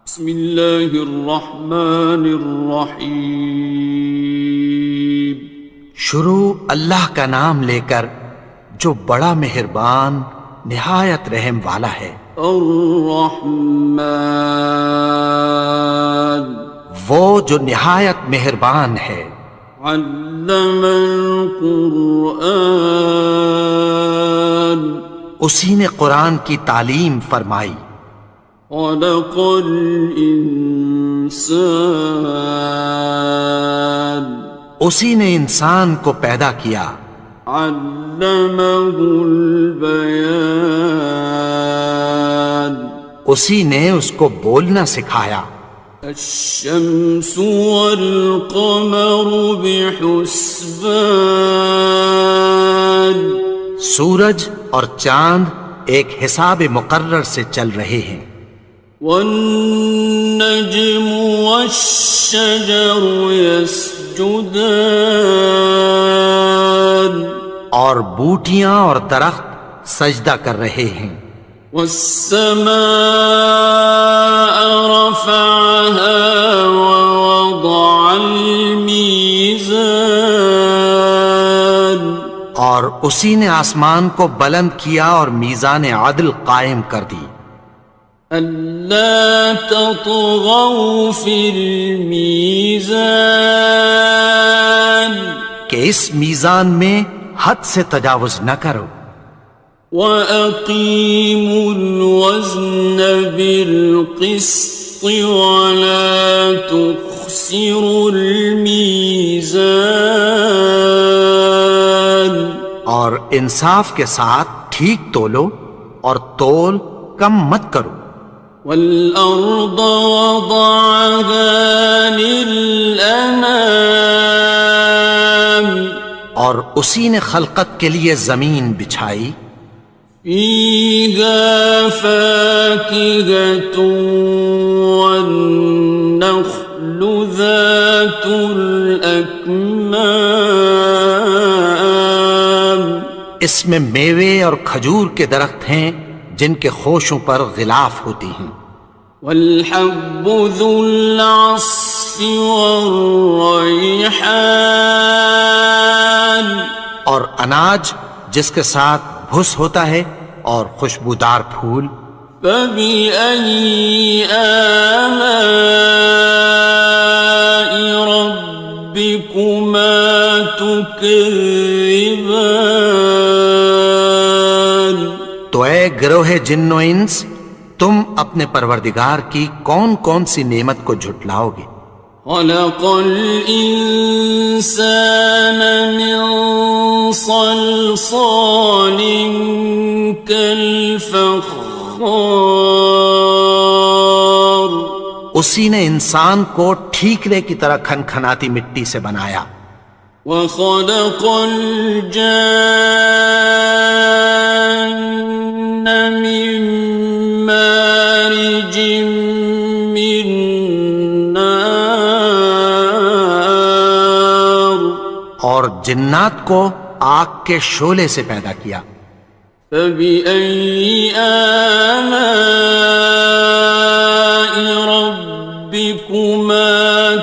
بسم اللہ الرحمن الرحیم۔ شروع اللہ کا نام لے کر جو بڑا مہربان نہایت رحم والا ہے۔ الرحمن، وہ جو نہایت مہربان ہے۔ علم القرآن، اسی نے قرآن کی تعلیم فرمائی۔ خلق الانسان، اسی نے انسان کو پیدا کیا۔ علمہ البیان، اسی نے اس کو بولنا سکھایا۔ الشمس والقمر بحسبان، سورج اور چاند ایک حساب مقرر سے چل رہے ہیں۔ والنجم والشجر يسجدان، اور بوٹیاں اور درخت سجدہ کر رہے ہیں۔ والسماء رفعها ووضع الميزان، اور اسی نے آسمان کو بلند کیا اور میزان عدل قائم کر دی۔ ألا تطغوا في الميزان، کہ اس میزان میں حد سے تجاوز نہ کرو۔ وَأَقِيمُوا الْوَزْنَ بِالْقِسْطِ وَلَا تُخْسِرُوا الْمِيزَانَ، اور انصاف کے ساتھ ٹھیک تولو اور تول کم مت کرو۔ وَالْأَرْضَ وَضَعَهَا لِلْأَنَامِ، اور اسی نے خلقت کے لیے زمین بچھائی۔ فِيهَا فَاكِهَةٌ وَالنَّخْلُ ذَاتُ الْأَكْمَامِ، اس میں میوے اور کھجور کے درخت ہیں جن کے خوشوں پر غلاف ہوتی ہیں۔ وَالْحَبُّ ذُو الْعَصْفِ وَالرَّيْحَانِ، اور اناج جس کے ساتھ بھس ہوتا ہے اور خوشبودار پھول۔ فَبِأَيِّ آلَاءِ رَبِّكُمَا تُكَذِّبَانِ، تو اے گروہ جن و انس، تم اپنے پروردگار کی کون کون سی نعمت کو جھٹلاؤ گے؟ خَلَقَ الْإِنسَانَ مِنْ صَلْصَالٍ كَالْفَخَّارِ، اسی نے انسان کو ٹھیکرے کی طرح کھنکھناتی مٹی سے بنایا۔ وَخَلَقَ الْجَانَّ مِن مَّارِجٍ مِّن نَّارٍ، اور جنات کو آگ کے شعلے سے پیدا کیا۔ فَبِأَيِّ آلَاءِ رَبِّكُمَا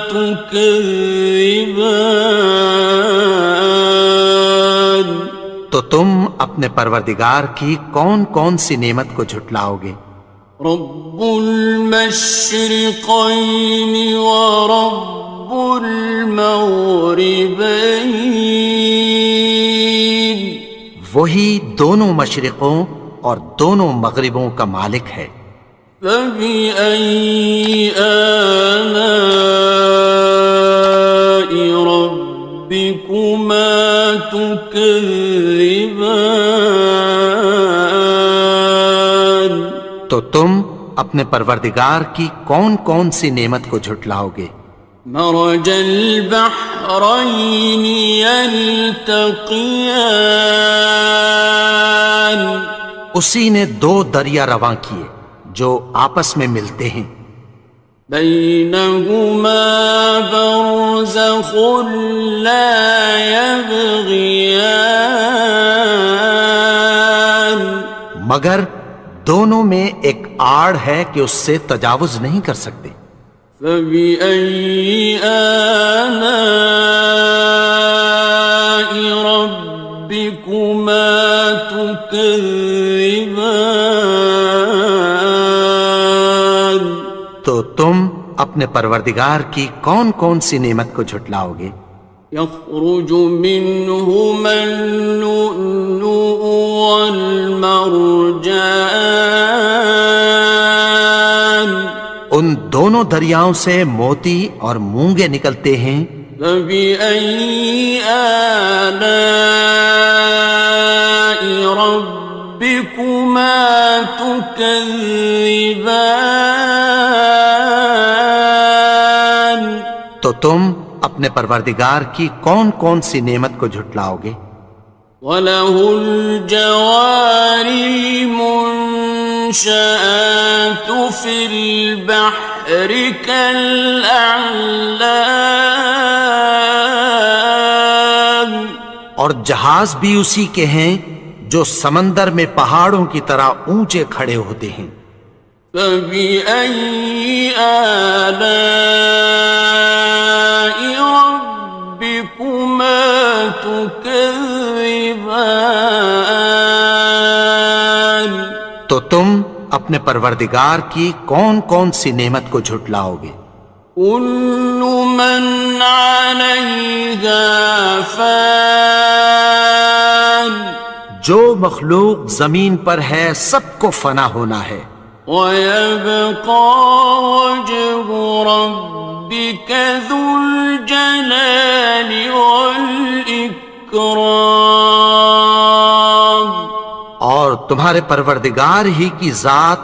تُكَذِّبَانِ، تو تم اپنے پروردگار کی کون کون سی نعمت کو جھٹلاؤ گے؟ رب المشرقين ورب المغربين، وہی دونوں مشرقوں اور دونوں مغربوں کا مالک ہے۔ فَبِأَيِّ آلَاءِ رَبِّكُمَا تُكَذِّبَانِ، تو تم اپنے پروردگار کی کون کون سی نعمت کو جھٹلاؤ گے؟ مرج البحرين يلتقيان، اسی نے دو دریا رواں کیے جو آپس میں ملتے ہیں۔ بينهما برزخ لا يبغيان، مگر دونوں میں ایک آڑ ہے کہ اس سے تجاوز نہیں کر سکتے. فبأي آلاء ربكما تكذبان. تو تم اپنے پروردگار کی کون کون سی نعمت کو جھٹلاؤ گے؟ يخرج منهما اللؤلؤ والمرجان. ان دونوں دریاؤں سے موتی اور مونگے نکلتے ہیں. فبأي آلاء ربكما تكذبان. تو تم اپنے پروردگار کی کون کون سی نعمت کو جھٹلاؤ گے؟ وَلَهُ الْجَوَارِ الْمُنشَآتُ فِي الْبَحْرِ كَالْأَعْلَامِ. اور جہاز بھی اسی کے ہیں جو سمندر میں پہاڑوں کی طرح اونچے کھڑے ہوتے ہیں. فَبِأَيِّ آلَاءِ رَبِّكُمَا تُكَذِّبَانِ. تو تم اپنے پروردگار کی کون کون سی نعمت کو جھٹلاؤ گے؟ كُلُّ مَنْ عَلَيْهَا فَانٍ. جو مخلوق زمین پر ہے سب کو فنا ہونا ہے. وَيَبْقَى وَجْهُ رَبِّكَ ذُو الْجَلَالِ وَالْإِكْرَامِ. اور تمہارے پروردگار ہی کی ذات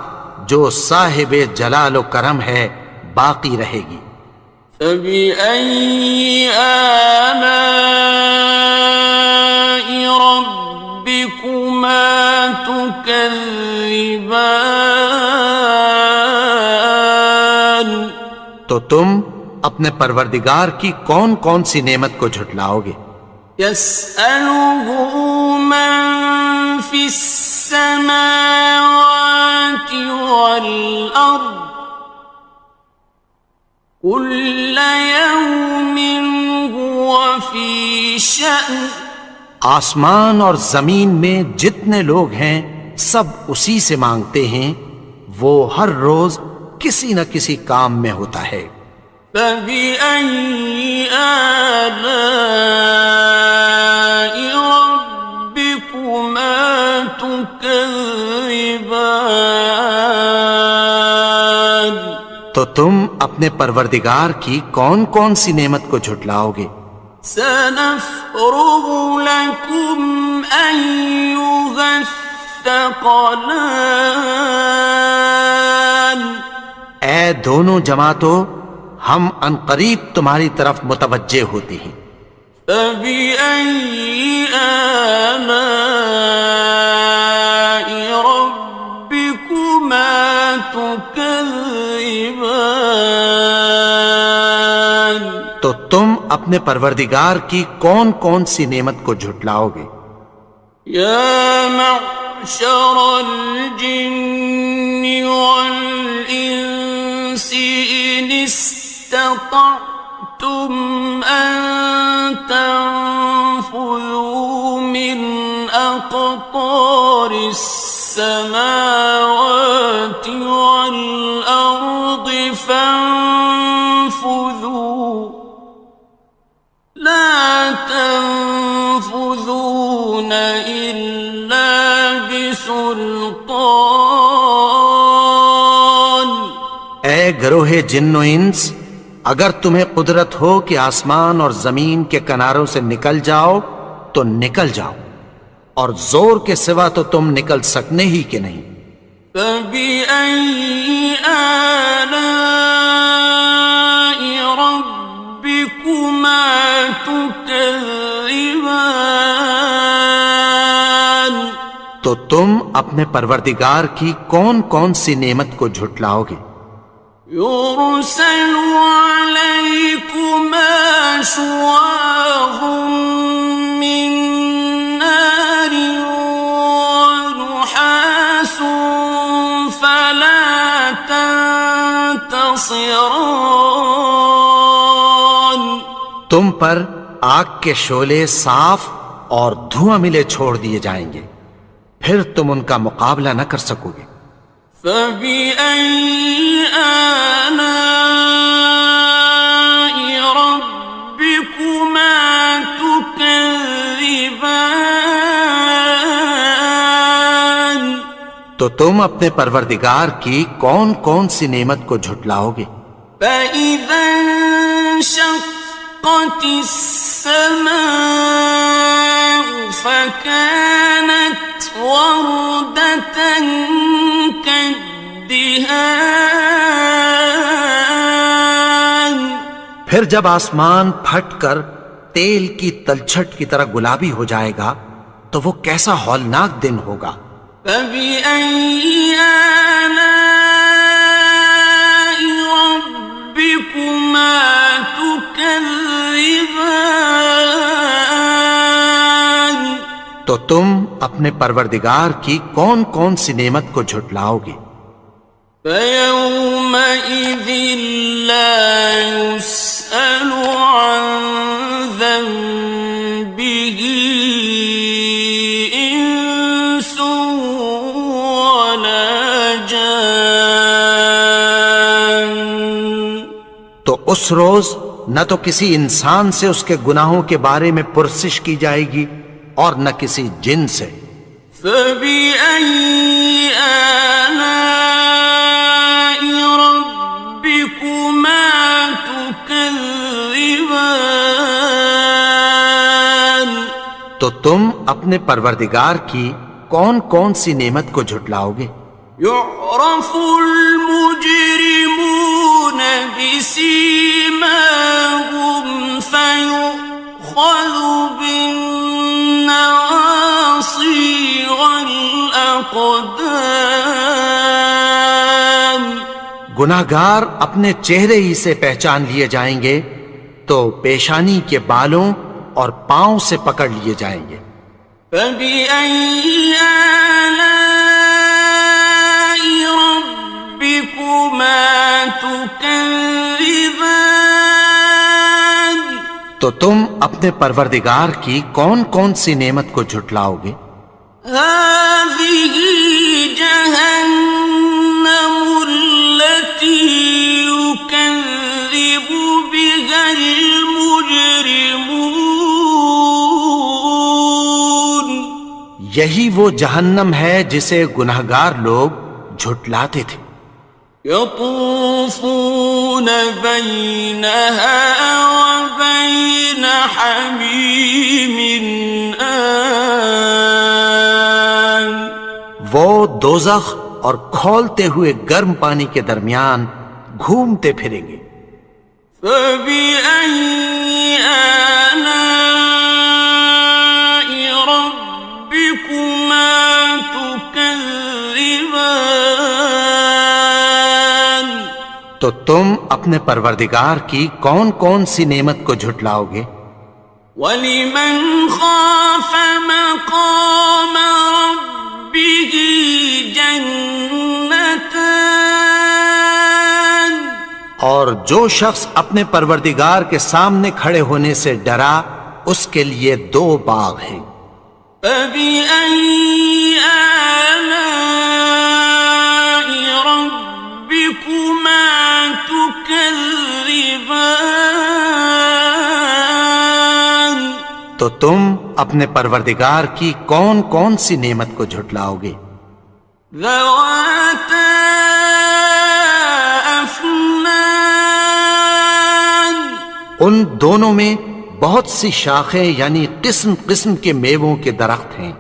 جو صاحب جلال و کرم ہے باقی رہے گی. فَبِأَيِّ آلَاءِ رَبِّكُمَا تُكَذِّبَانِ. تو تم اپنے پروردگار کی کون کون سی نعمت کو جھٹلاؤ گے؟ يَسْأَلُهُ مَن فِي السَّمَاوَاتِ وَالْأَرْضِ كُلَّ يَوْمٍ هُوَ فِي شَأْنٍ. آسمان اور زمین میں جتنے لوگ ہیں سب اسی سے مانگتے ہیں، وہ ہر روز کسی نہ کسی کام میں ہوتا ہے. فَبِأَيِّ آلَاءِ رَبِّكُمَا تُكَذِّبَانِ. تو تم اپنے پروردگار کی کون کون سی نعمت کو جھٹلاؤ گے؟ سَنَفْرُغُ لَكُمْ أَيُّهَ الثَّقَلَانِ. اے دونوں جماعتوں، ہم عنقریب تمہاری طرف متوجہ ہوتے ہیں. فَبِأَيِّ آلَاءِ رَبِّكُمَا تُكَذِّبَانِ. تو تم اپنے پروردگار کی کون کون سی نعمت کو جھٹلاؤ گے؟ يَا مَعْشَرَ الْجِنِّ وَالْإِنسِ إِنِ اسْتَطَعْتُمْ أَن تَنفُذُوا مِنْ أَقْطَارِ السَّمَاوَاتِ وَالْأَرْضِ فَانفُذُوا لَا تَنفُذُونَ إِلَّا بِسُلْطَانٍ. اے گروہ جن و انس، اگر تمہیں قدرت ہو کہ آسمان اور زمین کے کناروں سے نکل جاؤ تو نکل جاؤ، اور زور کے سوا تو تم نکل سکنے ہی کہ نہیں. فَبِأَيِّ آلَاءِ رَبِّكُمَا تُكَذِّبَانِ. تو تم اپنے پروردگار کی کون کون سی نعمت کو جھٹلاؤ گے؟ يُرْسَلُ عَلَيْكُمَا شُوَاظٌ مِّن نَّارٍ وَنُحَاسٌ خاصران. تم پر آگ کے شعلے صاف اور دھواں ملے چھوڑ دیے جائیں گے، پھر تم ان کا مقابلہ نہ کر سکو گے۔ فبأي آلاء ربكما تكذبان. تو تم اپنے پروردگار کی کون کون سی نعمت کو جھٹلاؤ گے؟ فإذا انشقت السماء فكانت وردة كالدهان. پھر جب آسمان پھٹ کر تیل کی تلچھٹ کی طرح گلابی ہو جائے گا تو وہ کیسا ہولناک دن ہوگا۔ فبأي آلاء ربكما تكذبان. تو تم اپنے پروردگار کی کون کون سی نعمت کو جھٹلاؤ گے؟ فيومئذ لا يسأل عن ذنبه إنس ولا جان. تو اس روز نہ تو کسی انسان سے اس کے گناہوں کے بارے میں پرسش کی جائے گی اور نہ کسی جن سے۔ فبأي آلاء ربكما تكذبان. تو تم اپنے پروردگار کی کون کون سی نعمت کو جھٹلاؤ گے؟ يعرف المجرمون بسيماهم فيؤخذ بالنواصي والأقدام. گناہگار اپنے چہرے ہی سے پہچان لیے جائیں گے تو پیشانی کے بالوں اور پاؤں سے پکڑ لیے جائیں گے۔ فبأي آلاء ربكما تكذبان. تو تم اپنے پروردگار کی کون کون سی نعمت کو جھٹلاؤ گے؟ هذه جهنم التي يكذب بها المجرمون. یہی وہ جہنم ہے جسے گناہگار لوگ جھٹلاتے تھے۔ يطوفون بينها وبين حميم آن. وہ دوزخ اور کھولتے ہوئے گرم پانی کے درمیان گھومتے پھریں گے۔ فبأي آلاء ربكما تكذبان. تو تم اپنے پروردگار کی کون کون سی نعمت کو جھٹلاؤ گے؟ وَلِمَنْ خَافَ مَقَامَ رَبِّهِ جَنَّتَانِ. اور جو شخص اپنے پروردگار کے سامنے کھڑے ہونے سے ڈرا اس کے لیے دو باغ ہیں۔ فَبِأَيِّ آلَاءِ رَبِّكُمَا تُكَذِّبَانِ. تو تم اپنے پروردگار کی کون کون سی نعمت کو جھٹلاؤ گے؟ ذَوَاتَا أَفْنَانٍ. ان دونوں میں بہت سی شاخیں یعنی قسم قسم کے میووں کے درخت ہیں۔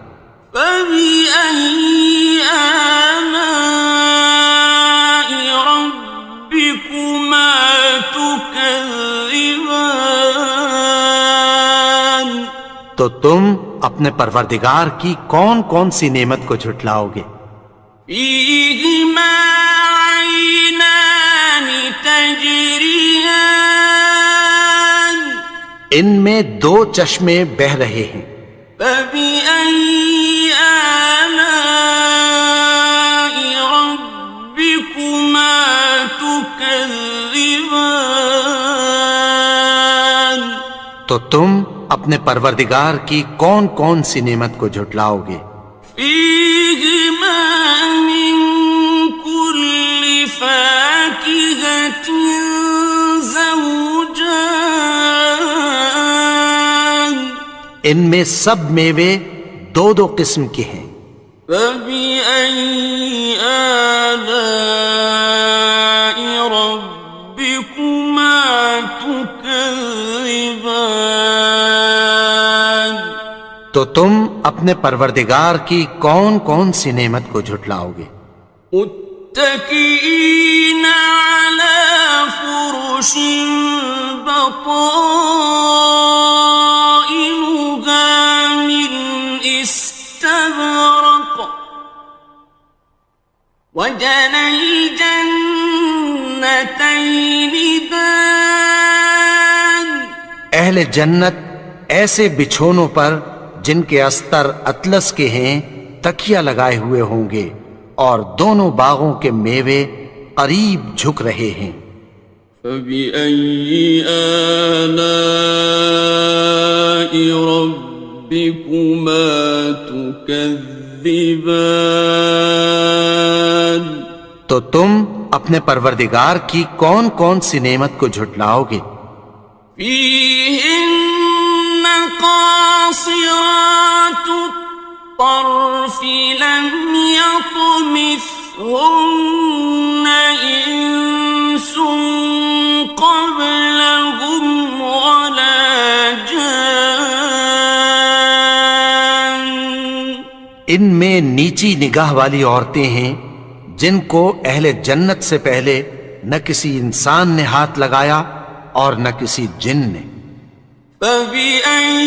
فَبِأَيِّ آلَاءِ رَبِّكُمَا تُكَذِّبَانِ. تو تم اپنے پروردگار کی کون کون سی نعمت کو جھٹلاؤ گے؟ فِيهِمَا عَيْنَانِ تَجْرِيَانِ. ان میں دو چشمے بہہ رہے ہیں۔ فَبِأَيِّ آلَاءِ رَبِّكُمَا تُكَذِّبَانِ. تكذبان تو تم اپنے پروردگار کی کون کون سی نعمت کو جھٹلاؤ گے؟ فيهما من كل فاكهة زوجان ان میں سب میوے دو دو قسم کے ہیں۔ فبأي آلاء ربكما تكذبان تو تم اپنے پروردگار کی کون کون سی نعمت کو جھٹلاؤ گے؟ متكئين على فرش بطائنها من استبرق وجنى الجنتين دان اہل جنت ایسے بچھونوں پر جن کے استر اطلس کے ہیں تکیہ لگائے ہوئے ہوں گے، اور دونوں باغوں کے میوے قریب جھک رہے ہیں۔ فبأي آلاء ربكما تكذبان تو تم اپنے پروردگار کی کون کون سی نعمت کو جھٹلاؤ گے؟ فيهن قاصرات الطرف لم يطمثهن إنس قبلهم ولا جان ان میں نیچی نگاہ والی عورتیں ہیں جن کو اہل جنت سے پہلے نہ کسی انسان نے ہاتھ لگایا اور نہ کسی جن نے۔ فبأي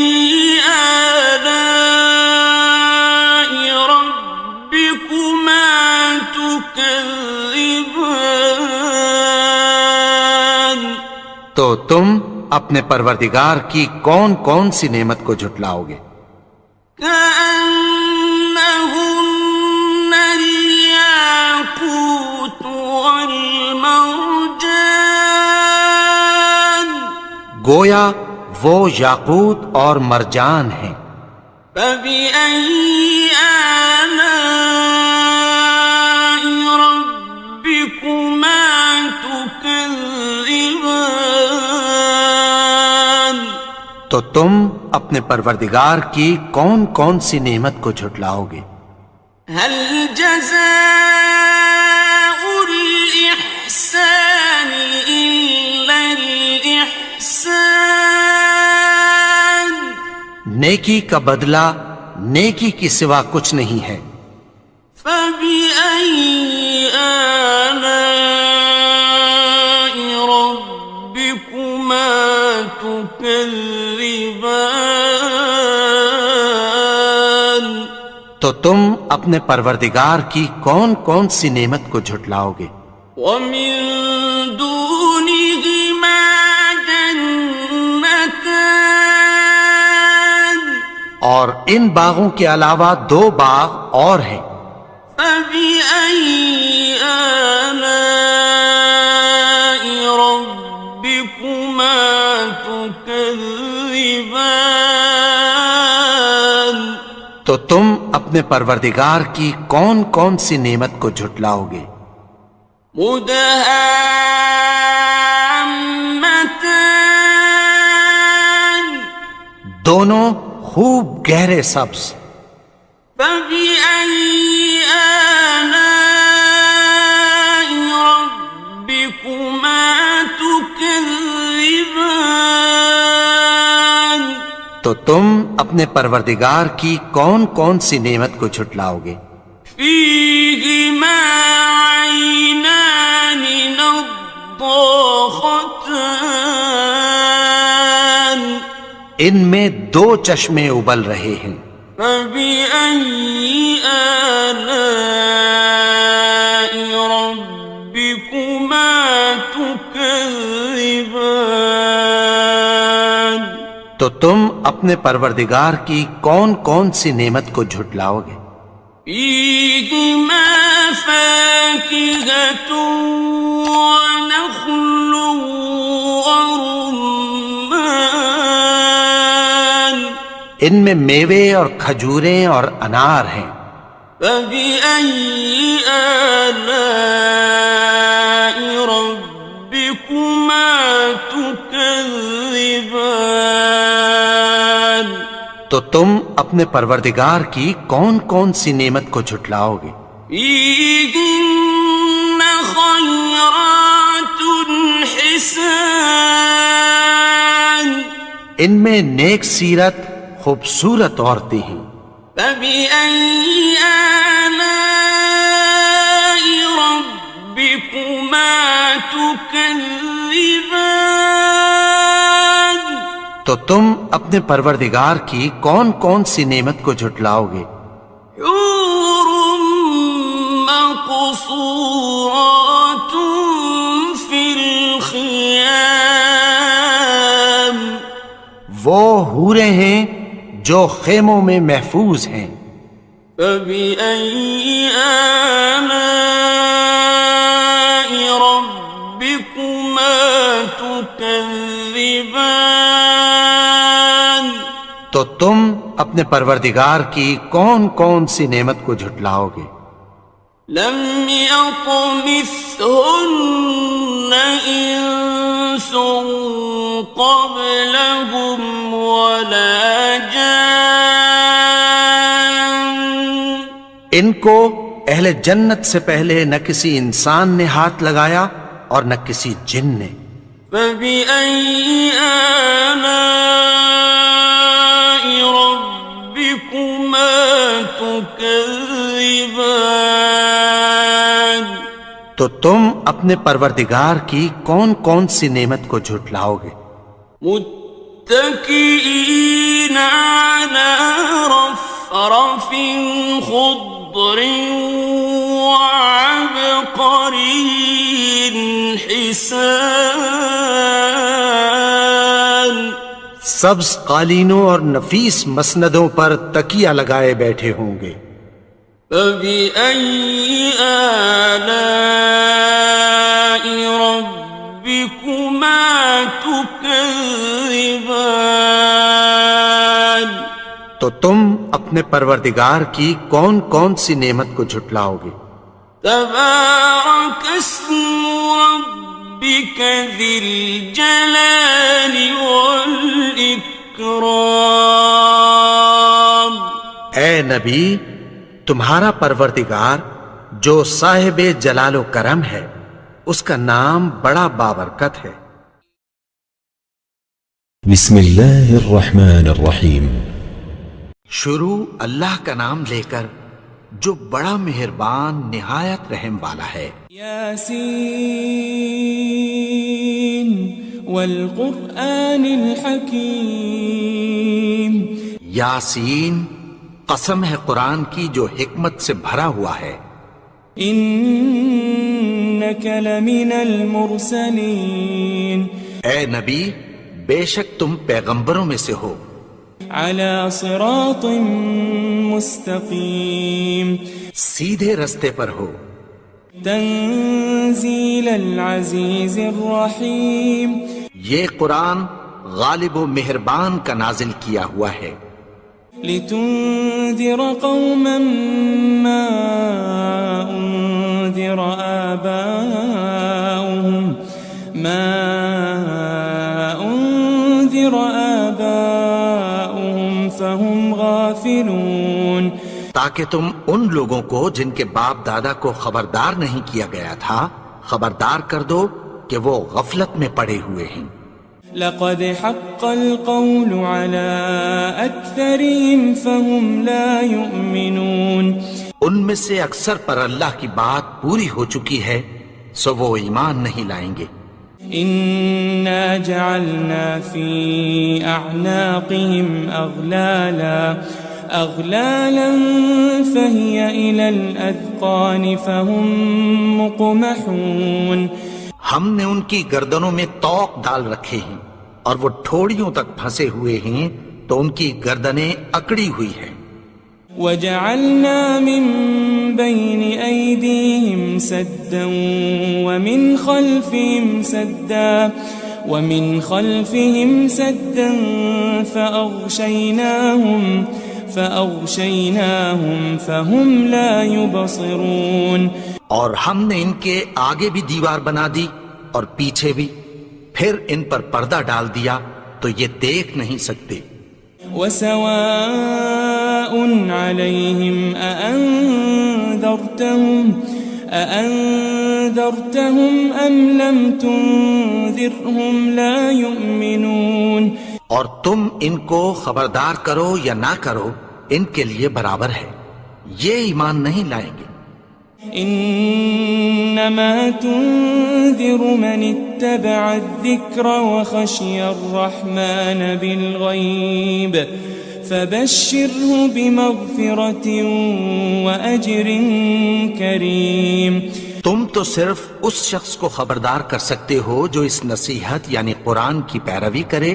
آلاء ربكما تكذبان تو تم اپنے پروردگار کی کون کون سی نعمت کو جھٹلاؤ گے؟ كأنهن الياقوت والمرجان گویا وہ یاقوت اور مرجان ہیں۔ فبأي آلاء ربكما تكذبان تو تم اپنے پروردگار کی کون کون سی نعمت کو جھٹلاؤ گے؟ هل جزاء الإحسان إلا الإحسان نیکی کا بدلہ نیکی کی سوا کچھ نہیں ہے۔ فبأي آلاء ربكما تكذبان تو تم اپنے پروردگار کی کون کون سی نعمت کو جھٹلاؤ گے؟ ومن دونهما جنتان اور ان باغوں کے علاوہ دو باغ اور ہیں۔ فبأي آلاء ربكما تكذبان تو تم اپنے پروردگار کی کون کون سی نعمت کو جھٹلاؤ گے؟ مدهامتان دونوں خوب گہرے سبز۔ فبأي آلاء ربكما تكذبان تو تم اپنے پروردگار کی کون کون سی نعمت کو جھٹلاؤ گے؟ فيهما عينان نضاختان ان میں دو چشمے ابل رہے ہیں۔ فبأي آلاء ربكما تكذبان تو تم اپنے پروردگار کی کون کون سی نعمت کو جھٹلاؤ گے؟ فيهما فاكهة ونخل ورمان ان میں میوے اور کھجوریں اور انار ہیں. فبأي آلاء ربكما تكذبان تو تم اپنے پروردگار کی کون کون سی نعمت کو جھٹلاؤ گے؟ فيهن خيرات حسان ان میں نیک سیرت خوبصورت عورتیں ہیں. فبأي آلاء ربكما تكذبان تو تم اپنے پروردگار کی کون کون سی نعمت کو جھٹلاؤ گے؟ حور مقصورات في الخيام وہ حوریں ہیں جو خیموں میں محفوظ ہیں. فبأي آلاء ربكما تكذبان تو تم اپنے پروردگار کی کون کون سی نعمت کو جھٹلاؤ گے؟ لم يطمثهن إنس قبلهم ولا جان ان کو اہل جنت سے پہلے نہ کسی انسان نے ہاتھ لگایا اور نہ کسی جن نے. فبأي آلاء ربكما تكذبان تو تم اپنے پروردگار کی کون کون سی نعمت کو جھٹلاؤ گے؟ متكئين على رفرف خضر وعبقري حسان سبز قالینوں اور نفیس مسندوں پر تکیہ لگائے بیٹھے ہوں گے. فبأي آلاء ربكما تكذبان تو تم اپنے پروردگار کی کون کون سی نعمت کو جھٹلاؤ گے؟ تبارك اسم ربك ذي الجلال والإكرام اے نبی، تمہارا پروردگار جو صاحب جلال و کرم ہے اس کا نام بڑا بابرکت ہے. بسم اللہ الرحمن الرحیم. شروع اللہ کا نام لے کر جو بڑا مہربان نہایت رحم والا ہے. یاسین والقرآن الحکیم. یاسین، قسم ہے قرآن کی جو حکمت سے بھرا ہوا ہے. انک لمن المرسلین. اے نبی، بے شک تم پیغمبروں میں سے ہو. علی صراط مستقیم. سیدھے رستے پر ہو. تنزیل العزیز الرحیم. یہ قرآن غالب و مہربان کا نازل کیا ہوا ہے. لتنذر قوما ما انذر آباؤهم فهم غافلون. تاکہ تم ان لوگوں کو جن کے باپ دادا کو خبردار نہیں کیا گیا تھا خبردار کر دو کہ وہ غفلت میں پڑے ہوئے ہیں. لقد حق القول على أكثرهم فهم لا يؤمنون. ان میں سے اکثر پر اللہ کی بات پوری ہو چکی ہے سو وہ ایمان نہیں لائیں گے. إنا جعلنا في أعناقهم أغلالا فهي إلى الأذقان فهم مقمحون. ہم نے ان کی گردنوں میں طوق ڈال رکھے ہیں اور وہ ٹھوڑیوں تک پھنسے ہوئے ہیں تو ان کی گردنیں اکڑی ہوئی ہیں. وجعلنا من بين أيديهم سدا ومن خلفهم سدا فأغشيناهم فهم لا يبصرون. اور ہم نے ان کے آگے بھی دیوار بنا دی اور پیچھے بھی، پھر ان پر پردہ ڈال دیا تو یہ دیکھ نہیں سکتے. وسواء عليهم أأنذرتهم أم لم تنذرهم لا يؤمنون. اور تم ان کو خبردار کرو یا نہ کرو، ان کے لیے برابر ہے، یہ ایمان نہیں لائیں گے. انما تنذر من اتبع الذکر وخشی الرحمن بالغیب فبشره بمغفرة واجر کریم. تم تو صرف اس شخص کو خبردار کر سکتے ہو جو اس نصیحت یعنی قرآن کی پیروی کرے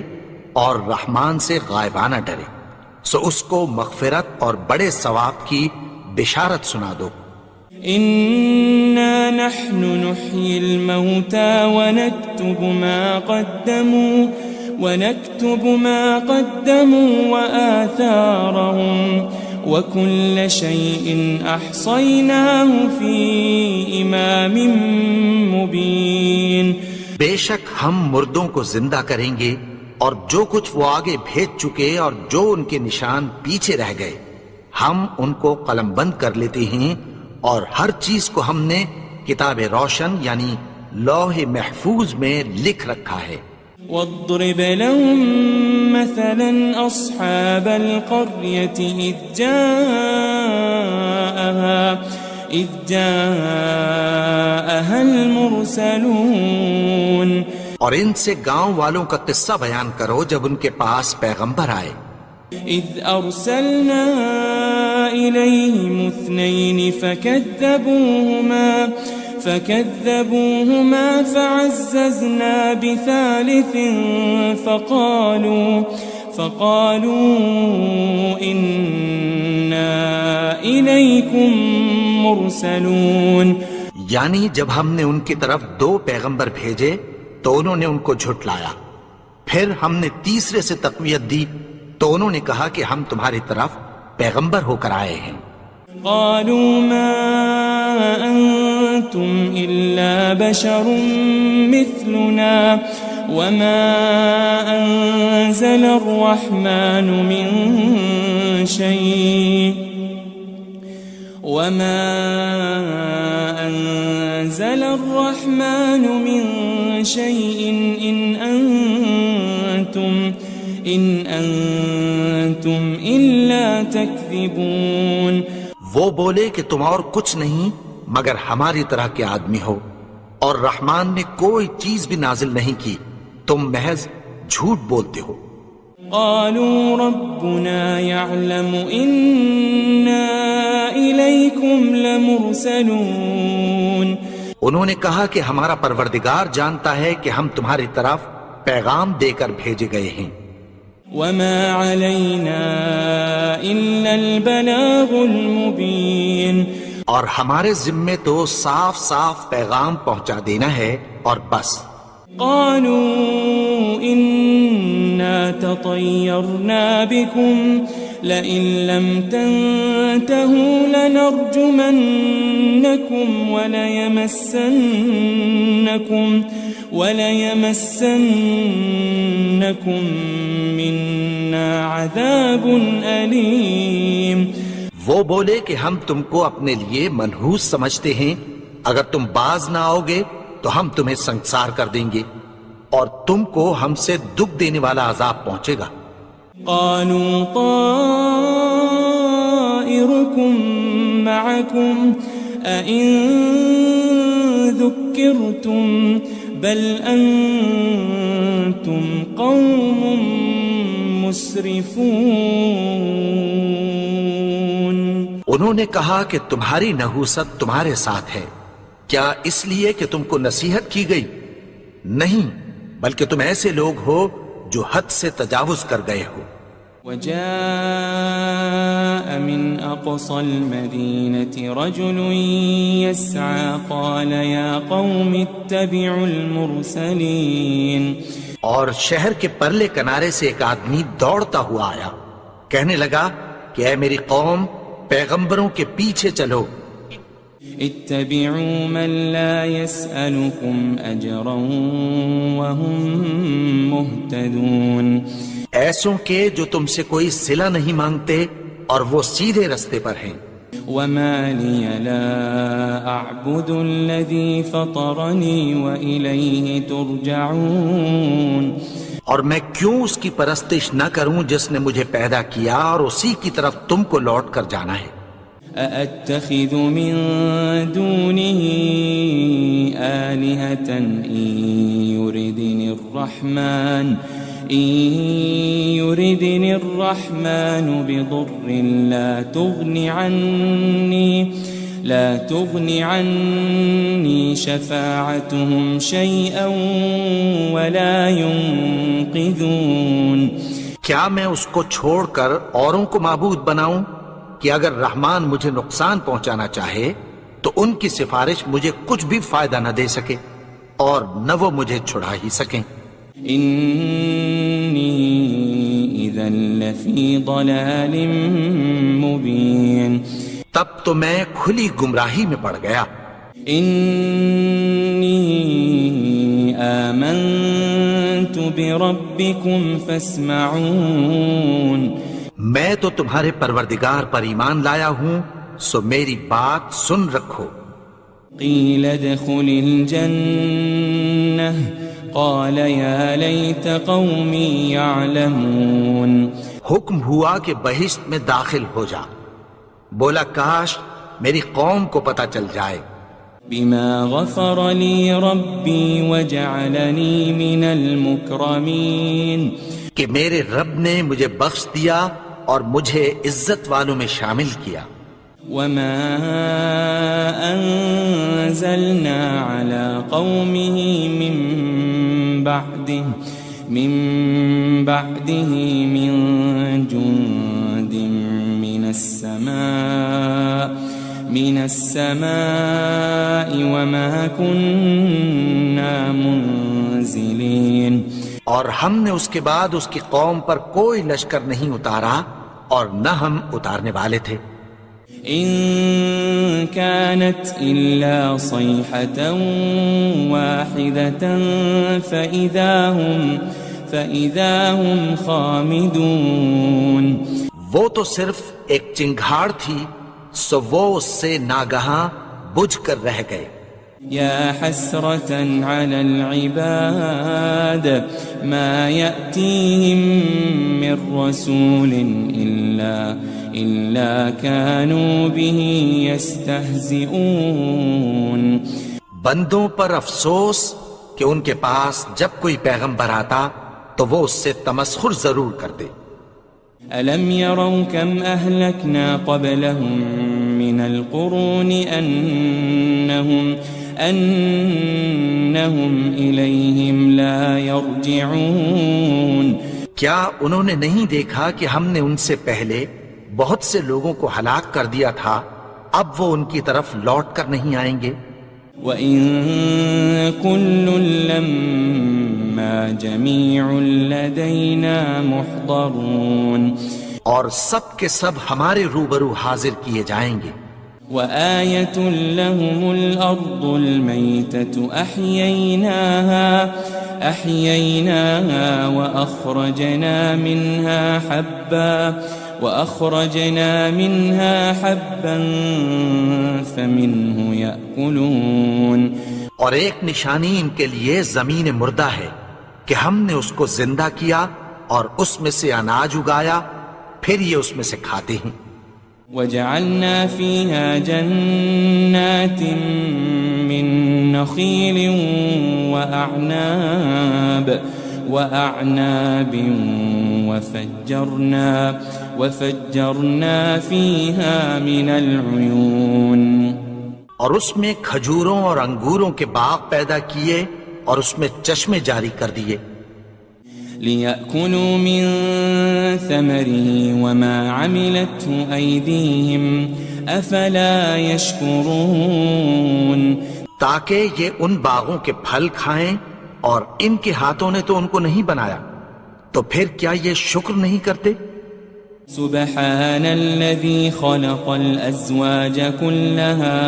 اور رحمان سے غائبانہ ڈرے، سو اس کو مغفرت اور بڑے ثواب کی بشارت سنا دو. إنا نحن نحيي الموتى ونكتب ما قدموا وآثارهم وكل شيء أحصيناه في إمام مبين. بے شک ہم مردوں کو زندہ کریں گے اور جو کچھ وہ آگے بھیج چکے اور جو ان کے نشان پیچھے رہ گئے ہم ان کو قلم بند کر لیتے ہیں، اور ہر چیز کو ہم نے کتاب روشن یعنی لوح محفوظ میں لکھ رکھا ہے. واضرب لهم مثلا أصحاب القرية إذ جاءها المرسلون. اور ان سے گاؤں والوں کا قصہ بیان کرو جب ان کے پاس پیغمبر آئے. إذ أرسلنا إليهم 2 فكذبوهما فعززنا بثالث فقالوا إنا إليكم مرسلون. یعنی جب ہم نے ان کی طرف 2 پیغمبر بھیجے تو انہوں نے ان کو جھٹلایا، پھر ہم نے تیسرے سے تقویت دی تو انہوں نے کہا کہ ہم تمہاری طرف پیغمبر ہو کر آئے ہیں. قالوا ما أنتم إلا بشر مثلنا وما أنزل الرحمن من شيء إن أنتم إلا تكذبون. وہ بولے کہ تم اور کچھ نہیں مگر ہماری طرح کے آدمی ہو، اور رحمان نے کوئی چیز بھی نازل نہیں کی، تم محض جھوٹ بولتے ہو. قالوا ربنا يعلم إنا إليكم لمرسلون. انہوں نے کہا کہ ہمارا پروردگار جانتا ہے کہ ہم تمہاری طرف پیغام دے کر بھیجے گئے ہیں. وما علينا إلا البلاغ المبين. اور ہمارے ذمے تو صاف صاف پیغام پہنچا دینا ہے اور بس. قالوا إنا تطيرنا بكم لئن لم تنتهوا لنرجمنكم وليمسنكم منا عذاب أليم. وہ بولے کہ ہم تم کو اپنے لیے منحوس سمجھتے ہیں، اگر تم باز نہ آؤ گے تو ہم تمہیں سنسار کر دیں گے اور تم کو ہم سے دکھ دینے والا عذاب پہنچے گا. قالوا طائركم معكم أئن ذكرتم بل أنتم قوم مسرفون. انہوں نے کہا کہ تمہاری نحوست تمہارے ساتھ ہے، کیا اس لیے کہ تم کو نصیحت کی گئی؟ نہیں، بلکہ تم ایسے لوگ ہو جو حد سے تجاوز کر گئے ہو. وجاء من أقصى المدينة رجل يسعى قال يا قوم اتبعوا المرسلين. اور شہر کے پرلے کنارے سے ایک آدمی دوڑتا ہوا آیا، کہنے لگا کہ اے میری قوم، پیغمبروں کے پیچھے چلو. اتبعوا من لا يسألكم أجرا وهم مهتدون. ایسوں کے جو تم سے کوئی صلہ نہیں مانگتے اور وہ سیدھے رستے پر ہیں. وما لي لا أعبد الذي فطرني وإليه ترجعون. اور میں کیوں اس کی پرستش نہ کروں جس نے مجھے پیدا کیا اور اسی کی طرف تم کو لوٹ کر جانا ہے. أأتخذ من دونه آلهة إن يردني الرحمن بضر لا تغني عني شفاعتهم شيئا ولا ينقذون. کیا میں اس کو چھوڑ کر اوروں کو معبود بناؤں کہ اگر رحمان مجھے نقصان پہنچانا چاہے تو ان کی سفارش مجھے کچھ بھی فائدہ نہ دے سکے اور نہ وہ مجھے چھڑا ہی سکیں. إني إذا لفي ضلال مبين. تب تو میں کھلی گمراہی میں پڑ گیا. إني آمنت بربكم فاسمعون. میں تو تمہارے پروردگار پر ایمان لایا ہوں، سو میری بات سن رکھو. قيل ادخل الجنة قال يا ليت قومي يعلمون. حکم ہوا کہ بہشت میں داخل ہو جا. بولا کاش میری قوم کو پتہ چل جائے. بما غفر لي ربي وجعلني من المكرمين. کہ میرے رب نے مجھے بخش دیا اور مجھے عزت والوں میں شامل کیا. وما أنزلنا على قومه من بعده من جند من السماء وما كنا منزلين. اور ہم نے اس کے بعد اس کی قوم پر کوئی لشکر نہیں اتارا اور نہ ہم اتارنے والے تھے. إن كانت إلا صيحة واحدة فإذا هم خامدون. وہ تو صرف ایک چنگھاڑ تھی، سو وہ اس سے ناگہاں بجھ کر رہ گئے. يا حسرة على العباد ما يأتيهم من رسول إلا كانوا به يستهزئون. بندوں پر افسوس کہ ان کے پاس جب کوئی پیغمبر آتا تو وہ اس سے تمسخر ضرور کرتے. ألم يروا كم أهلكنا قبلهم من القرون أنهم إليهم لا يرجعون. کیا انہوں نے نہیں دیکھا کہ ہم نے ان سے پہلے بہت سے لوگوں کو ہلاک کر دیا تھا، اب وہ ان کی طرف لوٹ کر نہیں آئیں گے. وَإِن كُلٌّ لَمَّا جَمِيعٌ لَدَيْنَا مُحْضَرُونَ. اور سب کے سب ہمارے روبرو حاضر کیے جائیں گے. وآية لهم الأرض الميتة أحييناها وأخرجنا منها حبا فمنه يأكلون. اور ایک نشانی ان کے لیے زمین مردہ ہے کہ ہم نے اس کو زندہ کیا اور اس میں سے اناج اگایا، پھر یہ اس میں سے کھاتے ہیں. وجعلنا فيها جنات من نخيل وأعناب وفجرنا فيها من العيون. اور اس میں کھجوروں اور انگوروں کے باغ پیدا کیے اور اس میں چشمے جاری کر دیے. ليأكلوا من ثمره وما عملته أيديهم أفلا يشكرون تاکہ یہ ان باغوں کے پھل کھائیں اور ان کے ہاتھوں نے تو ان کو نہیں بنایا، تو پھر کیا یہ شکر نہیں کرتے؟ سبحان الذي خلق الأزواج كلها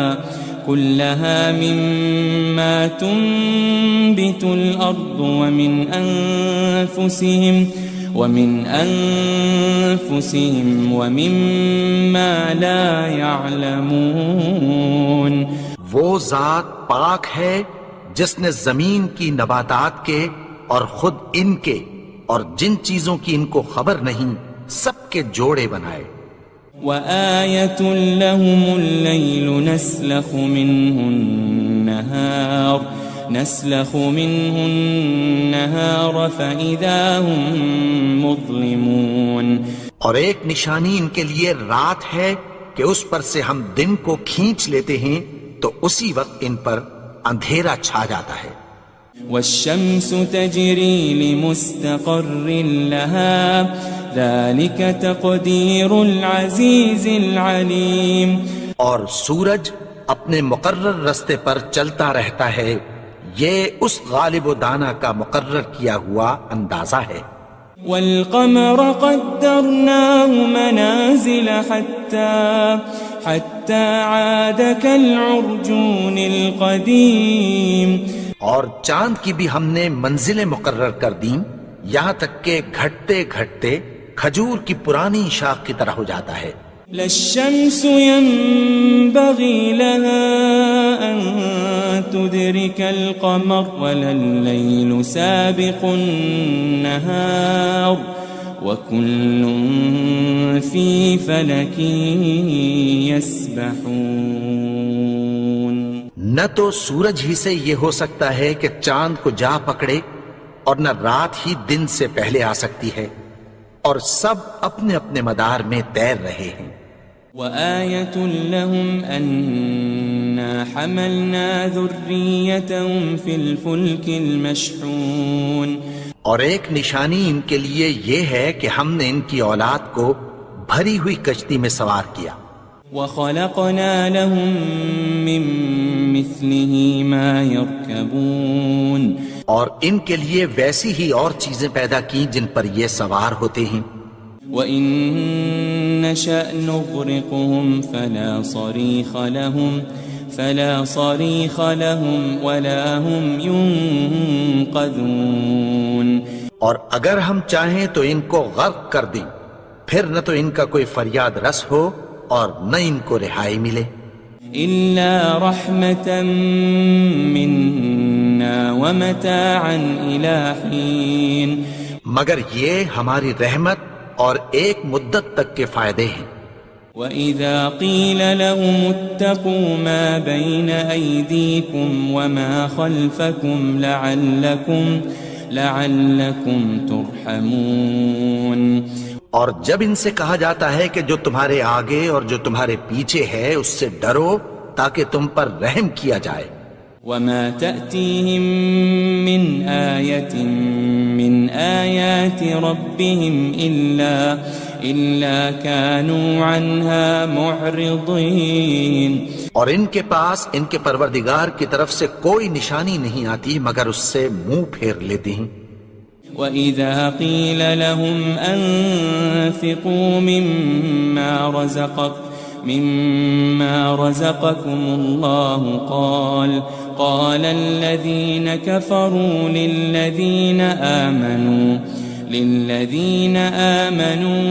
مما تنبت الأرض ومن أنفسهم ومما لا يعلمون وہ ذات پاک ہے جس نے زمین کی نباتات کے اور خود ان کے اور جن چیزوں کی ان کو خبر نہیں سب کے جوڑے بنائے۔ وآية لهم الليل نسلخ منه النهار فإذا هم مظلمون اور ایک نشانی ان کے لیے رات ہے کہ اس پر سے ہم دن کو کھینچ لیتے ہیں تو اسی وقت ان پر اندھیرا چھا جاتا ہے۔ والشمس تجري لمستقر لها ذلك تقدير العزيز العليم اور سورج اپنے مقرر رستے پر چلتا رہتا ہے، یہ اس غالب و دانا کا مقرر کیا ہوا اندازہ ہے۔ والقمر قدرناه منازل حتى عاد كالعرجون القديم اور چاند کی بھی ہم نے منزلیں مقرر کر دیں یہاں تک کہ گھٹتے گھٹتے کھجور کی پرانی شاخ کی طرح ہو جاتا ہے۔ لا الشمس ينبغي لها أن تدرك القمر ولا الليل سابق النهار وكل في فلك يسبحون نہ تو سورج ہی سے یہ ہو سکتا ہے کہ چاند کو جا پکڑے اور نہ رات ہی دن سے پہلے آ سکتی ہے، اور سب اپنے اپنے مدار میں تیر رہے ہیں۔ وآية لهم أنا حملنا ذريتهم في الفلك المشحون اور ایک نشانی ان کے لیے یہ ہے کہ ہم نے ان کی اولاد کو بھری ہوئی کشتی میں سوار کیا۔ وخلقنا لهم من مثله ما يركبون اور ان کے لیے ویسی ہی اور چیزیں پیدا کی جن پر یہ سوار ہوتے ہیں۔ وَإِن نَّشَأْ نُغْرِقْهُمْ فَلَا صَرِيخَ لَهُمْ وَلَا هُمْ يُنقَذُونَ اور اگر ہم چاہیں تو ان کو غرق کر دیں، پھر نہ تو ان کا کوئی فریاد رس ہو اور نہ ان کو رہائی ملے۔ إِلَّا رَحْمَةً مِّنَّا وَمَتَاعًا إِلَى حِينٍ مگر یہ ہماری رحمت اور ایک مدت تک کے فائدے ہیں۔ وَإِذَا قِيلَ لَهُمُ اتَّقُوا مَا بَيْنَ أَيْدِيكُمْ وَمَا خَلْفَكُمْ لَعَلَّكُمْ تُرْحَمُونَ اور جب ان سے کہا جاتا ہے کہ جو تمہارے آگے اور جو تمہارے پیچھے ہے اس سے ڈرو تاکہ تم پر رحم کیا جائے۔ وَمَا تَأْتِيهِم مِّنْ آيَةٍ مِّنْ آيَاتِ رَبِّهِمْ إِلَّا كَانُوا عَنْهَا مُعْرِضِينَ اور ان کے پاس ان کے پروردگار کی طرف سے کوئی نشانی نہیں آتی مگر اس سے منہ پھیر لیتے ہیں۔ وَإِذَا قِيلَ لَهُمْ أَنفِقُوا مِمَّا رَزَقَكُمُ اللَّهُ قَالَ الَّذِينَ كَفَرُوا لِلَّذِينَ آمَنُوا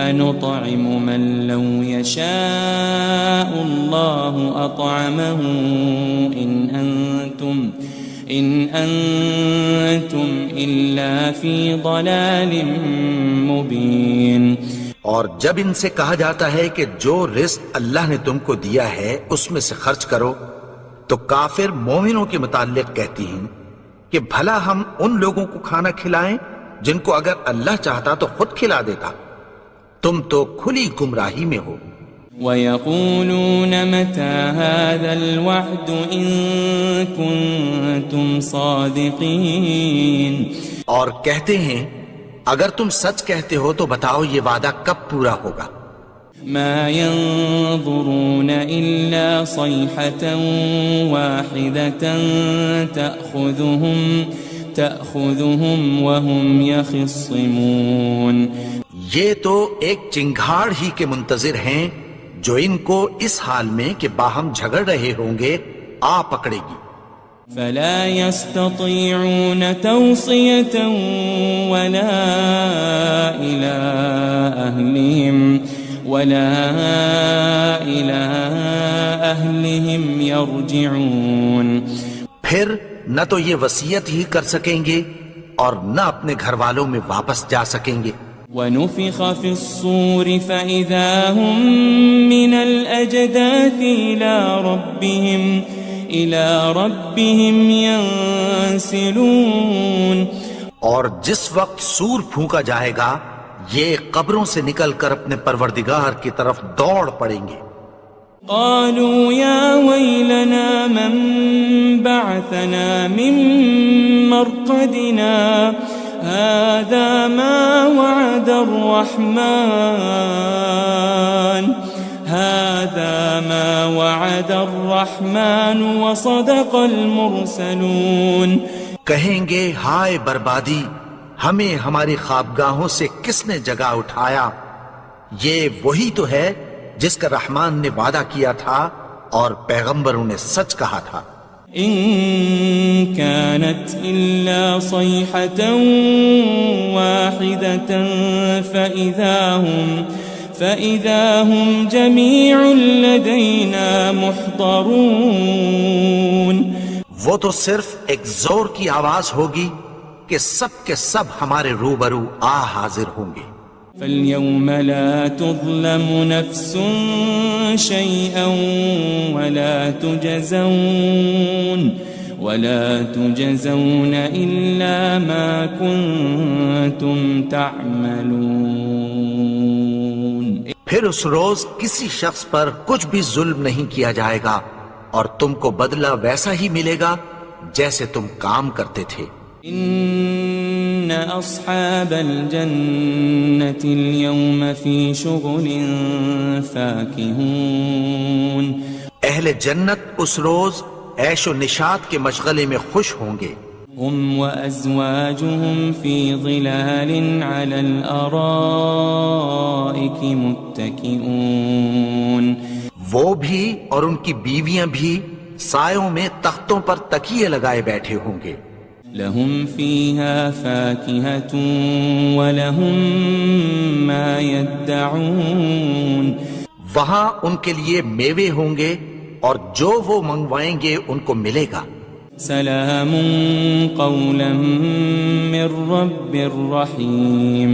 أَنُطْعِمُ مَن لَّوْ يَشَاءُ اللَّهُ أَطْعَمَهُ إِنْ أَنْتُمْ إِلَّا فِي ضَلَالٍ مُبِينٍ اور جب ان سے کہا جاتا ہے کہ جو رزق اللہ نے تم کو دیا ہے اس میں سے خرچ کرو، تو کافر مومنوں کے متعلق کہتی ہیں کہ بھلا ہم ان لوگوں کو کھانا کھلائیں جن کو اگر اللہ چاہتا تو خود کھلا دیتا، تم تو کھلی گمراہی میں ہو۔ وَيَقُولُونَ مَتَى هَذَا الْوَعْدُ إِن كُنتُمْ صَادِقِينَ اور کہتے ہیں اگر تم سچ کہتے ہو تو بتاؤ یہ وعدہ کب پورا ہوگا؟ ما ينظرون إلا صيحة واحدة تأخذهم وهم يخصمون. یہ تو ایک چنگھاڑ ہی کے منتظر ہیں جو ان کو اس حال میں کہ باہم جھگڑ رہے ہوں گے آ پکڑے گی. فلا يستطيعون توصية ولا إلى أهلهم يرجعون. پھر نہ تو یہ وصیت ہی کر سکیں گے اور نہ اپنے گھر والوں میں واپس جا سکیں گے. ونفخ في الصور فإذا هم من الأجداث إلى ربهم ينسلون. اور جس وقت سور پھونکا جائے گا یہ قبروں سے نکل کر اپنے پروردگار کی طرف دوڑ پڑیں گے. قالوا يا ويلنا من بعثنا من مرقدنا هذا ما وعد الرحمن وصدق المرسلون. کہیں گے ہائے بربادی، ہمیں ہماری خوابگاہوں سے کس نے جگا اٹھایا؟ یہ وہی تو ہے جس کا رحمان نے وعدہ کیا تھا اور پیغمبروں نے سچ کہا تھا. إن كانت إلا صيحة واحدة فإذا هم جميع لدينا محضرون. وہ تو صرف ایک زور کی آواز ہوگی کہ سب کے سب ہمارے روبرو آ حاضر ہوں گے. فاليوم لا تظلم نفس شيئا ولا تجزون إلا ما كنتم تعملون. پھر اس روز کسی شخص پر کچھ بھی ظلم نہیں کیا جائے گا اور تم کو بدلہ ویسا ہی ملے گا جیسے تم کام کرتے تھے. إن أصحاب الجنة اليوم في شغل فاكهون. اہل جنت اس روز عیش و نشاط کے مشغلے میں خوش ہوں گے. هم وأزواجهم في ظلال على الأرائك متكئون. وہ بھی اور ان کی بیویاں بھی سایوں میں تختوں پر تکیے لگائے بیٹھے ہوں گے. لهم فيها فاكهة ولهم ما يدعون. وہاں ان کے لیے میوے ہوں گے اور جو وہ منگوائیں گے ان کو ملے گا. سلام قولا من رب رحیم.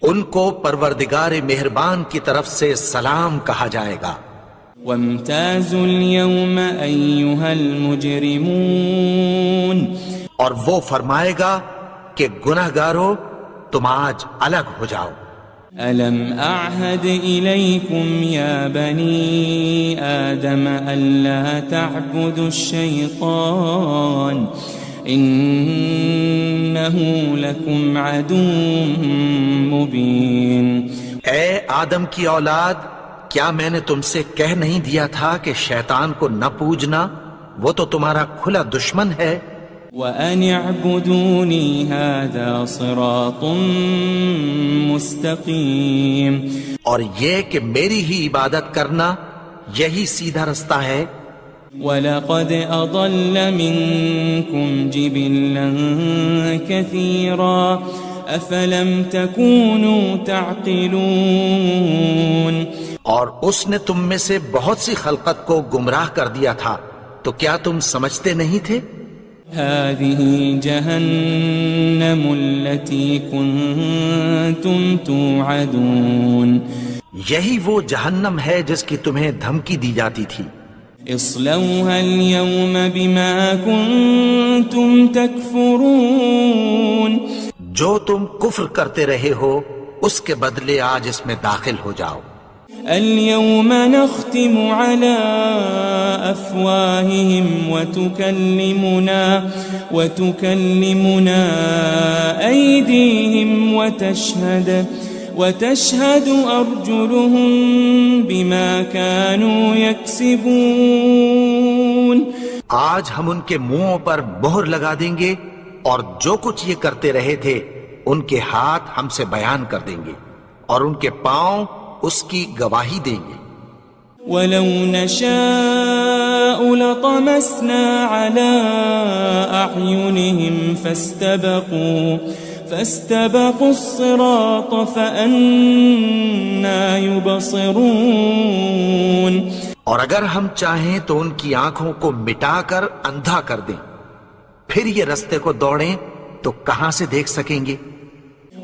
ان کو پروردگار مہربان کی طرف سے سلام کہا جائے گا. وامتازوا اليوم أيها المجرمون. اور وہ فرمائے گا کہ گنہگارو تم آج الگ ہو جاؤ. ألم أعهد إليكم يا بني آدم ألا تعبدوا الشيطان إنه لكم عدو مبين. اے آدم کی اولاد، کیا میں نے تم سے کہہ نہیں دیا تھا کہ شیطان کو نہ پوجنا؟ وہ تو تمہارا کھلا دشمن ہے. وَأَنِ اعْبُدُونِي هَذَا صِرَاطٌ مُسْتَقِيمٌ. اور یہ کہ میری ہی عبادت کرنا یہی سیدھا رستہ ہے. وَلَقَدْ أَضَلَّ مِنْكُمْ جِبِلًّا كَثِيرًا أَفَلَمْ تَكُونُوا تَعْقِلُونَ. اور اس نے تم میں سے بہت سی خلقت کو گمراہ کر دیا تھا، تو کیا تم سمجھتے نہیں تھے؟ هذه جهنم التي كنتم توعدون. یہی وہ جہنم ہے جس کی تمہیں دھمکی دی جاتی تھی. اصلوها اليوم بما كنتم تكفرون. جو تم کفر کرتے رہے ہو اس کے بدلے آج اس میں داخل ہو جاؤ. اليوم نختم على أفواههم وتكلمنا أيديهم وتشهد أرجلهم بما كانوا يكسبون. آج ہم ان کے منہوں پر مہر لگا دیں گے اور جو کچھ یہ کرتے رہے تھے ان کے ہاتھ ہم سے بیان کر دیں گے اور ان کے پاؤں اس کی گواہی دیں گے. وَلَوْ نَشَاءُ لَطَمَسْنَا عَلَىٰ أَعْيُنِهِمْ فَاسْتَبَقُوا الصِّرَاطَ فَأَنَّىٰ يُبْصِرُونَ. اور اگر ہم چاہیں تو ان کی آنکھوں کو مٹا کر اندھا کر دیں، پھر یہ رستے کو دوڑیں تو کہاں سے دیکھ سکیں گے.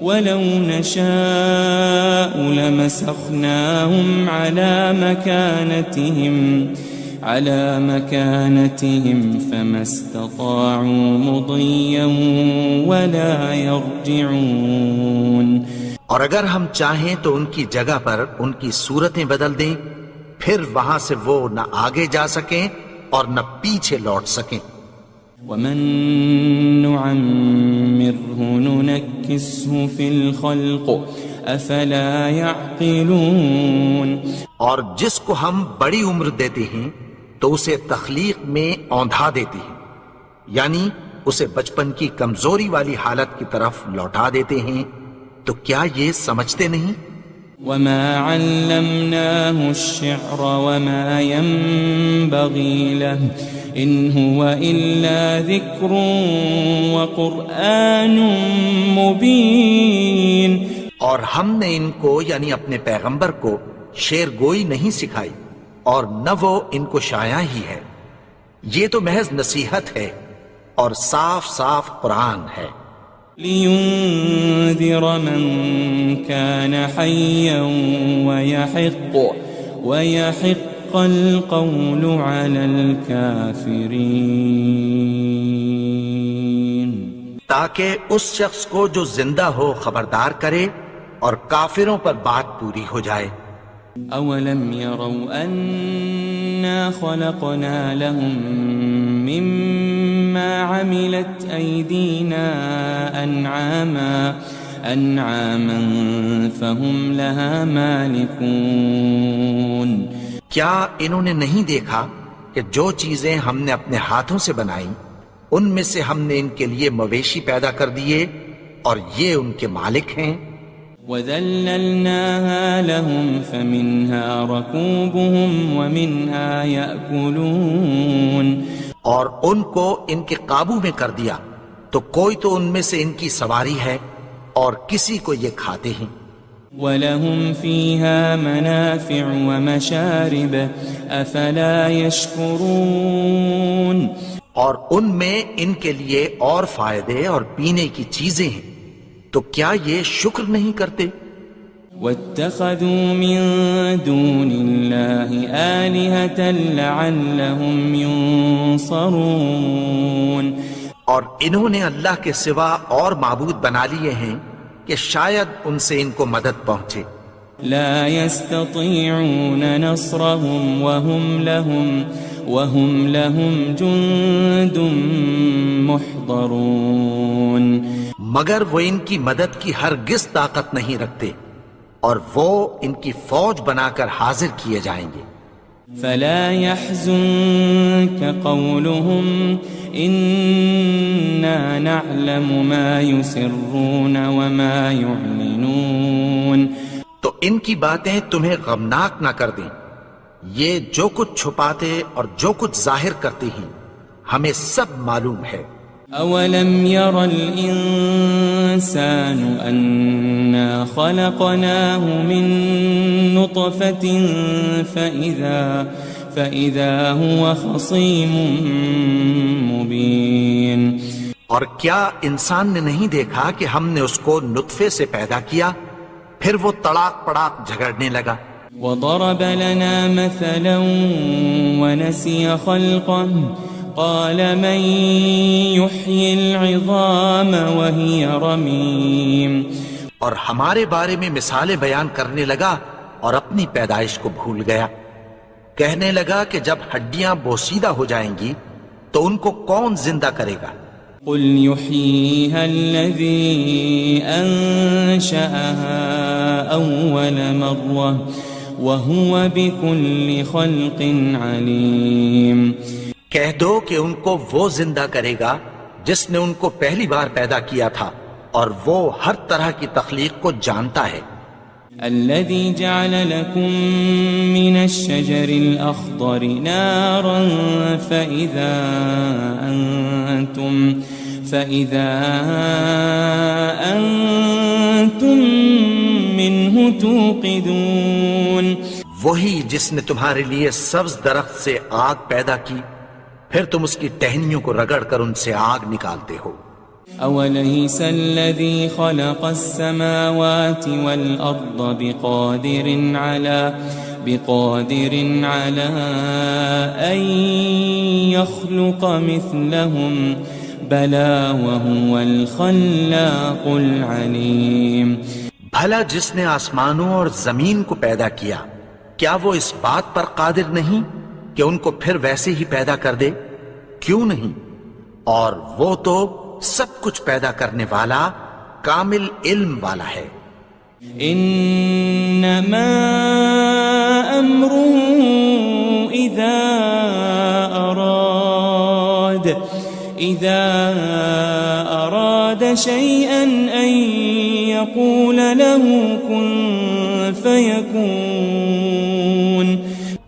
وَلَوْ نَشَاءُ لَمَسَخْنَاهُمْ عَلَى مَكَانَتِهِمْ فَمَا اسْتَطَاعُوا مُضِيًّا وَلَا يَرْجِعُونَ. اور اگر ہم چاہیں تو ان کی جگہ پر ان کی صورتیں بدل دیں، پھر وہاں سے وہ نہ آگے جا سکیں اور نہ پیچھے لوٹ سکیں. وَمَن نُعَمِّرْهُ نُنَكِّسْهُ فِي الْخَلْقِ أَفَلَا يَعْقِلُونَ. اور جس کو ہم بڑی عمر دیتے ہیں تو اسے تخلیق میں اوندھا دیتے ہیں، یعنی اسے بچپن کی کمزوری والی حالت کی طرف لوٹا دیتے ہیں. تو کیا یہ سمجھتے نہیں؟ وَمَا عَلَّمْنَاهُ الشِّعْرَ وَمَا يَنبَغِي لَهُ إِنْ هُوَ إِلَّا ذِكْرٌ وَقُرْآنٌ مُبِينٌ. اور ہم نے ان کو یعنی اپنے پیغمبر کو شعر گوئی نہیں سکھائی اور نہ وہ ان کو شایع ہی ہے، یہ تو محض نصیحت ہے اور صاف صاف قرآن ہے. لِيُنذِرَ مَن كَانَ حَيًّا وَيَحِقَّ الْقَوْلُ عَلَى الْكَافِرِينَ. تاکہ اس شخص کو جو زندہ ہو خبردار کرے اور کافروں پر بات پوری ہو جائے. أَوَلَمْ يَرَوْا أَنَّا خَلَقْنَا لَهُم مِّمَّا عَمِلَتْ أَيْدِينَا أَنْعَامًا فَهُمْ لَهَا مَالِكُونَ. کیا انہوں نے نہیں دیکھا کہ جو چیزیں ہم نے اپنے ہاتھوں سے بنائیں ان میں سے ہم نے ان کے لیے مویشی پیدا کر دیے اور یہ ان کے مالک ہیں. وَذَلَّلْنَاهَا لَهُمْ فَمِنْهَا رَكُوبُهُمْ وَمِنْهَا يَأْكُلُونَ. اور ان کو ان کے قابو میں کر دیا تو کوئی تو ان میں سے ان کی سواری ہے اور کسی کو یہ کھاتے ہیں. وَلَهُمْ فِيهَا مَنَافِعُ وَمَشَارِبُ أَفَلَا يَشْكُرُونَ. اور ان میں ان کے لیے اور فائدے اور پینے کی چیزیں ہیں، تو کیا یہ شکر نہیں کرتے؟ وَاتَّخَذُوا مِن دُونِ اللَّهِ آلِهَةً لَعَلَّهُمْ يُنصَرُونَ. اور انہوں نے اللہ کے سوا اور معبود بنا لیے ہیں کہ شاید ان سے ان کو مدد پہنچے. لا يستطيعون نصرهم وهم لهم جند محضرون. مگر وہ ان کی مدد کی ہرگز طاقت نہیں رکھتے اور وہ ان کی فوج بنا کر حاضر کیے جائیں گے. فلا يحزنك قولهم إنا نعلم ما يسرون وما يعلنون. تو ان کی باتیں تمہیں غمناک نہ کر دیں، یہ جو کچھ چھپاتے اور جو کچھ ظاہر کرتے ہیں ہمیں سب معلوم ہے. أولم ير الإنسان أنا خلقناه من نطفة فإذا هو خصيم مبين. اور کیا انسان نے نہیں دیکھا کہ ہم نے اس کو نطفے سے پیدا کیا پھر وہ تڑاک پڑاک جھگڑنے لگا. وضرب لنا مثلا ونسي خلقه قال من يحيي العظام وهي رميم. اور ہمارے بارے میں مثالیں بیان کرنے لگا اور اپنی پیدائش کو بھول گیا. کہنے لگا کہ جب ہڈیاں بوسیدہ ہو جائیں گی تو ان کو کون زندہ کرے گا؟ قل يحييها الذي أنشأها أول مرة وهو بكل خلق عليم. کہہ دو کہ ان کو وہ زندہ کرے گا جس نے ان کو پہلی بار پیدا کیا تھا اور وہ ہر طرح کی تخلیق کو جانتا ہے. الذي جعل لكم من الشجر الأخضر نارا فإذا أنتم منه توقدون. وہی جس نے تمہارے لیے سبز درخت سے آگ پیدا کی پھر تم اس کی ٹہنیوں کو رگڑ کر ان سے آگ نکالتے ہو. أوليس الذي خلق السماوات والأرض بقادر على أن يخلق مثلهم بلى وهو الخلاق العليم. بھلا جس نے آسمانوں اور زمین کو پیدا کیا کیا وہ اس بات پر قادر نہیں کہ ان کو پھر ویسے ہی پیدا کر دے؟ کیوں نہیں؟ اور وہ تو سب کچھ پیدا کرنے والا کامل علم والا ہے. انما امره اذا اراد شيئا ان يقول له كن فيكون.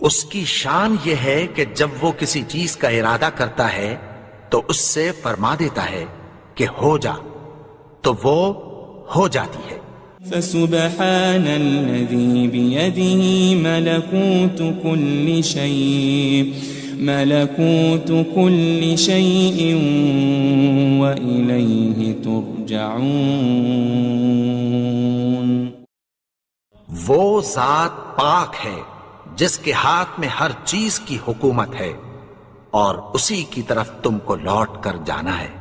اس کی شان یہ ہے کہ جب وہ کسی چیز کا ارادہ کرتا ہے تو اس سے فرما دیتا ہے کہ ہو جا تو وہ ہو جاتی ہے. فسبحان الذي بيده ملكوت كل شيء وإليه ترجعون. وہ ذات پاک ہے جس کے ہاتھ میں ہر چیز کی حکومت ہے اور اسی کی طرف تم کو لوٹ کر جانا ہے.